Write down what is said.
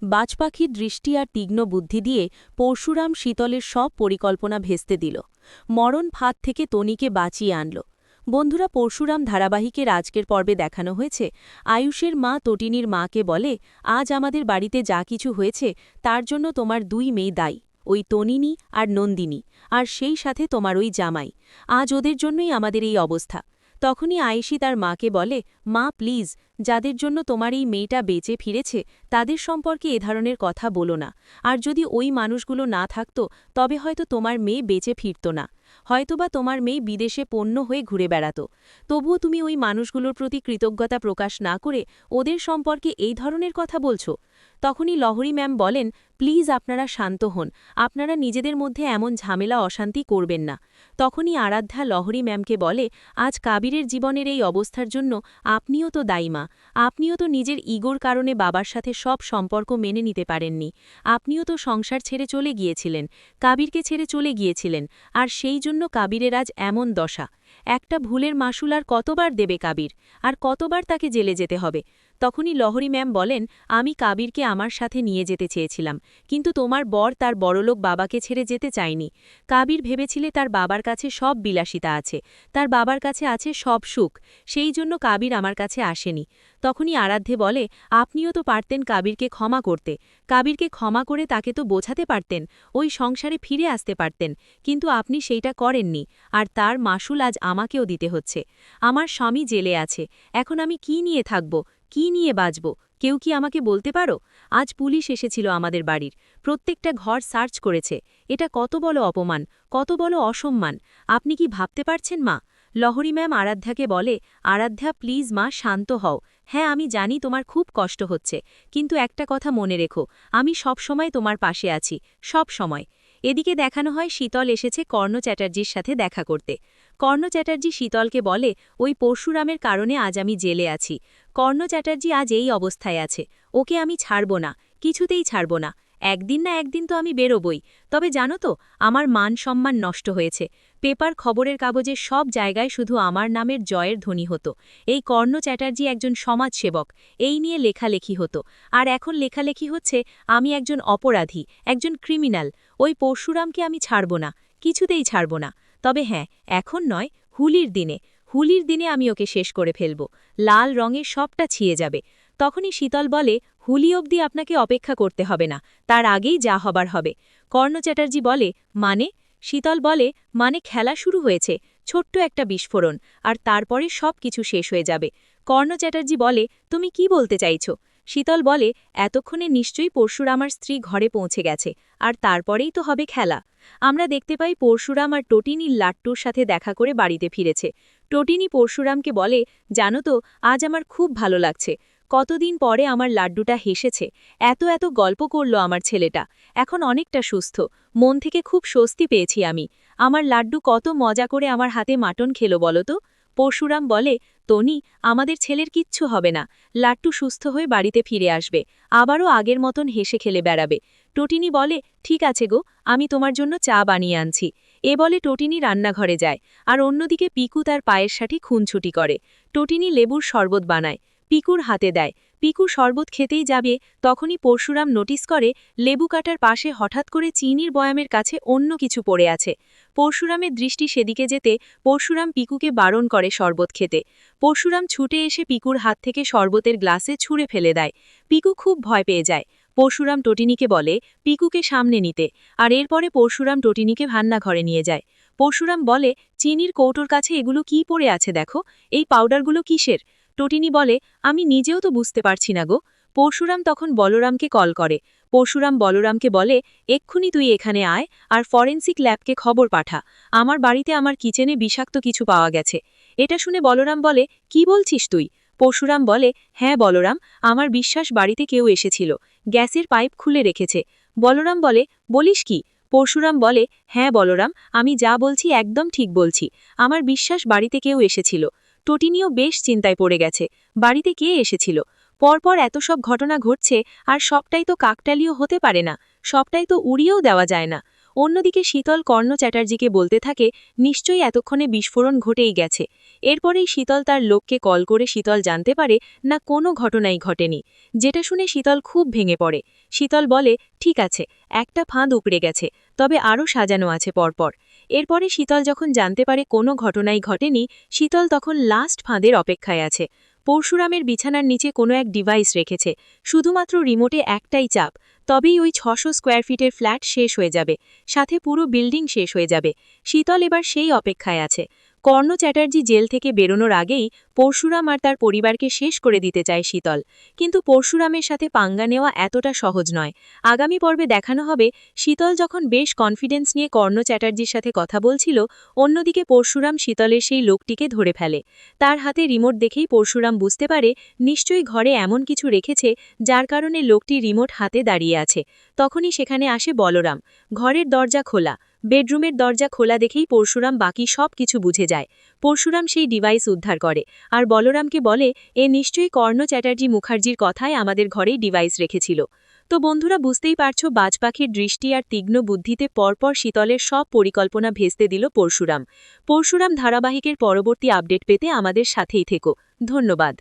বাজপাখির দৃষ্টি আর তীক্ষ্ণ বুদ্ধি দিয়ে পরশুরাম শীতলের সব পরিকল্পনা ভেস্তে দিল। মরণ ফাঁদ থেকে তনিকে বাঁচিয়ে আনল। বন্ধুরা, পরশুরাম ধারাবাহিকের আজকের পর্বে দেখানো হয়েছে আয়ুষের মা তটিনীর মাকে বলে, আজ আমাদের বাড়িতে যা কিছু হয়েছে তার জন্য তোমার দুই মেয়ে দায়ী, ওই তনিনী আর নন্দিনী, আর সেই সাথে তোমার ওই জামাই। আজ ওদের জন্যই আমাদের এই অবস্থা। তখনই আয়েশি তার মাকে বলে, মা প্লিজ, যাদের জন্য তোমার এই মেয়েটা বেঁচে ফিরেছে তাদের সম্পর্কে এ ধরনের কথা বলো না। আর যদি ওই মানুষগুলো না থাকত তবে হয়তো তোমার মেয়ে বেঁচে ফিরত না, হয়তোবা তোমার মেয়ে বিদেশে পণ্য হয়ে ঘুরে বেড়াত। তবুও তুমি ওই মানুষগুলোর প্রতি কৃতজ্ঞতা প্রকাশ না করে ওদের সম্পর্কে এই ধরনের কথা বলছো। তখনই লহরী ম্যাম বলেন, প্লিজ আপনারা শান্ত হন, আপনারা নিজেদের মধ্যে এমন ঝামেলা অশান্তি করবেন না। তখনই আরাধ্যা লহরী ম্যামকে বলে, আজ কাবিরের জীবনের এই অবস্থার জন্য আপনিও তো দায়ী মা। আপনিও তো নিজের ইগোর কারণে বাবার সাথে সব সম্পর্ক মেনে নিতে পারেননি। আপনিও তো সংসার ছেড়ে চলে গিয়েছিলেন, কাবিরকে ছেড়ে চলে গিয়েছিলেন, আর সেই জন্য কাবিরের আজ এমন দশা। একটা ভুলের মাসুল আর কতবার দেবে কাবির, আর কতবার তাকে জেলে যেতে হবে। তখনই লহরী ম্যাম বলেন, আমি কাবিরকে আমার সাথে নিয়ে যেতে চেয়েছিলাম, কিন্তু তোমার বর তার বড়লোক বাবাকে ছেড়ে যেতে চায়নি। কাবির ভেবেছিলে তার বাবার কাছে সব বিলাসিতা আছে, তার বাবার কাছে আছে সব সুখ, সেই জন্য কাবির আমার কাছে আসেনি। তখনই আরাধ্যে বলে, আপনিও তো পারতেন কাবিরকে ক্ষমা করতে, কাবিরকে ক্ষমা করে তাকে তো বোঝাতে পারতেন, ওই সংসারে ফিরে আসতে পারতেন, কিন্তু আপনি সেইটা করেননি, আর তার মাসুল আজ আমাকেও দিতে হচ্ছে। আমার স্বামী জেলে আছে, এখন আমি কি নিয়ে থাকব, কি নিয়ে বাঁচব, কেউ কি আমাকে বলতে পারো? আজ পুলিশ এসেছিল আমাদের বাড়ির, প্রত্যেকটা ঘর সার্চ করেছে। এটা কত বড় অপমান, কত বড় অসম্মান, আপনি কি ভাবতে পারছেন মা? লহরী ম্যাম আরাধ্যাকে বলে, আরাধ্যা প্লিজ মা, শান্ত হও। হ্যাঁ, আমি জানি তোমার খুব কষ্ট হচ্ছে, কিন্তু একটা কথা মনে রেখো, আমি সব সময় তোমার পাশে আছি, সব সময়। এদিকে দেখানো হয় শীতল এসেছে কর্ণ চ্যাটার্জির সাথে দেখা করতে। কর্ণ চ্যাটার্জি শীতলকে বলে, ওই পরশুরামের কারণে আজ আমি জেলে আছি। কর্ণ চ্যাটার্জি আজ এই অবস্থায় আছে, ওকে আমি ছাড়ব না, কিছুতেই ছাড়ব না। একদিন না একদিন তো আমি বেরোবই। তবে জানো তো, আমার মান সম্মান নষ্ট হয়েছে। পেপার খবরের কাগজে সব জায়গায় শুধু আমার নামের জয়ের ধ্বনি হতো। এই কর্ণ চ্যাটার্জি একজন সমাজসেবক, এই নিয়ে লেখালেখি হতো। আর এখন লেখালেখি হচ্ছে আমি একজন অপরাধী, একজন ক্রিমিনাল। ওই পরশুরামকে আমি ছাড়ব না, কিছুতেই ছাড়ব না। তবে হ্যাঁ, এখন নয়, হুলির দিনে, হুলির দিনে আমি ওকে শেষ করে ফেলব। লাল রঙের সবটা ছিয়ে যাবে। তখনই শীতল বলে, হুলি অবধি আপনাকে অপেক্ষা করতে হবে না, তার আগেই যা হবার হবে। কর্ণ চ্যাটার্জি বলে, মানে? শীতল বলে, মানে খেলা শুরু হয়েছে, ছোট্ট একটা বিস্ফোরণ, আর তারপরে সব কিছু শেষ হয়ে যাবে। কর্ণ চ্যাটার্জি বলে, তুমি কি বলতে চাইছো? শীতল বলে, এতক্ষণে নিশ্চয়ই পরশুরামার স্ত্রী ঘরে পৌঁছে গেছে, আর তারপরেই তো হবে খেলা। আমরা দেখতে পাই পরশুরাম আর টটিনী লাট্টুর সাথে দেখা করে বাড়িতে ফিরেছে। টটিনী পরশুরামকে বলে, জানো তো, আজ আমার খুব ভালো লাগছে। কতদিন পরে আমার লাড্ডুটা হেসেছে, এত এত গল্প করল আমার ছেলেটা, এখন অনেকটা সুস্থ, মন থেকে খুব স্বস্তি পেয়েছি আমি। আমার লাড্ডু কত মজা করে আমার হাতে মাটন খেলো বলো তো। পরশুরাম বলে, তনি, আমাদের ছেলের কিচ্ছু হবে না, লাট্টু সুস্থ হয়ে বাড়িতে ফিরে আসবে, আবারও আগের মতন হেসে খেলে বেড়াবে। টটিনী বলে, ঠিক আছে গো, আমি তোমার জন্য চা বানিয়ে আনছি। এ বলে টটিনী রান্নাঘরে যায়, আর অন্যদিকে পিকু তার পায়ের সাথে খুনছুটি করে। টটিনী লেবুর শরবত বানায়, পিকুর হাতে দেয়। পিকু শরবত খেতেই যাবে, তখনই পরশুরাম নোটিস করে লেবু কাটার পাশে হঠাৎ করে চিনির বয়ামের কাছে অন্য কিছু পড়ে আছে। পরশুরামের দৃষ্টি সেদিকে যেতে পরশুরাম পিকুকে বারণ করে শরবত খেতে। পরশুরাম ছুটে এসে পিকুর হাত থেকে শরবতের গ্লাসে ছুঁড়ে ফেলে দেয়। পিকু খুব ভয় পেয়ে যায়। পরশুরাম টটিনীকে বলে পিকুকে সামনে নিতে, আর এরপরে পরশুরাম টটিনীকে রান্নাঘরে নিয়ে যায়। পরশুরাম বলে, চিনির কৌটোর কাছে এগুলো কি পড়ে আছে দেখো, এই পাউডারগুলো কিসের? টটিনী বলে, আমি নিজেও তো বুঝতে পারছি না গো। পরশুরাম তখন বলরামকে কল করে। পরশুরাম বলরামকে বলে, এক্ষুনি তুই এখানে আয়, আর ফরেন্সিক ল্যাবকে খবর পাঠা, আমার বাড়িতে আমার কিচেনে বিষাক্ত কিছু পাওয়া গেছে। এটা শুনে বলরাম বলে, কি বলছিস তুই? পরশুরাম বলে, হ্যাঁ বলরাম, আমার বিশ্বাস বাড়িতে কেউ এসেছিল, গ্যাসের পাইপ খুলে রেখেছে। বলরাম বলে, বলিস কি? পরশুরাম বলে, হ্যাঁ বলরাম, আমি যা বলছি একদম ঠিক বলছি, আমার বিশ্বাস বাড়িতে কেউ এসেছিল। টটিনিও বেশ চিন্তায় পড়ে গেছে, বাড়িতে কে এসেছিল? পরপর এত সব ঘটনা ঘটছে, আর সবটাই তো কাকটালীয় হতে পারে না, সবটাই তো উড়িয়েও দেওয়া যায় না। অন্যদিকে শীতল কর্ণ চ্যাটার্জিকে বলতে থাকে, নিশ্চয়ই এতক্ষণে বিস্ফোরণ ঘটেই গেছে, এরপরেই শীতল তার লোককে কল করে শীতল জানতে পারে না কোনো ঘটনাই ঘটেনি, যেটা শুনে শীতল খুব ভেঙে পড়ে। শীতল বলে, ঠিক আছে, একটা ফাঁদ উপড়ে গেছে, তবে আরও সাজানো আছে পরপর। এরপরে শীতল যখন জানতে পারে কোনো ঘটনাই ঘটেনি, শীতল তখন লাস্ট ফাঁদের অপেক্ষায় আছে। পরশুরামের বিছানার নিচে কোনো এক ডিভাইস রেখেছে, শুধুমাত্র রিমোটে একটাই চাপ, তবেই ওই 600 স্কোয়ার ফিটের ফ্ল্যাট শেষ হয়ে যাবে, সাথে পুরো বিল্ডিং শেষ হয়ে যাবে। শীতল এবার সেই অপেক্ষায় আছে। কর্ণ চ্যাটার্জি জেল থেকে বেরোনোর আগেই পরশুরাম আর তার পরিবারকে শেষ করে দিতে চায় শীতল, কিন্তু পরশুরামের সাথে পাঙ্গা নেওয়া এতটা সহজ নয়। আগামী পর্বে দেখানো হবে শীতল যখন বেশ কনফিডেন্স নিয়ে কর্ণ চ্যাটার্জির সাথে কথা বলছিল, অন্যদিকে পরশুরাম শীতলের সেই লোকটিকে ধরে ফেলে। তার হাতে রিমোট দেখেই পরশুরাম বুঝতে পারে নিশ্চয়ই ঘরে এমন কিছু রেখেছে যার কারণে লোকটি রিমোট হাতে দাঁড়িয়ে আছে। তখনই সেখানে আসে বলরাম। ঘরের দরজা খোলা, বেডরুমের দরজা খোলা দেখেই পরশুরাম বাকি সব কিছু বুঝে যায়। পরশুরাম সেই ডিভাইস উদ্ধার করে আর বলরামকে বলে, এ নিশ্চয়ই কর্ণ চ্যাটার্জি মুখার্জির কথায় আমাদের ঘরেই ডিভাইস রেখেছিল। তো বন্ধুরা, বুঝতেই পারছো বাজপাখির দৃষ্টি আর তীক্ষ্ণ বুদ্ধিতে পরপর শীতলের সব পরিকল্পনা ভেস্তে দিল পরশুরাম। পরশুরাম ধারাবাহিকের পরবর্তী আপডেট পেতে আমাদের সাথেই থেকো। ধন্যবাদ।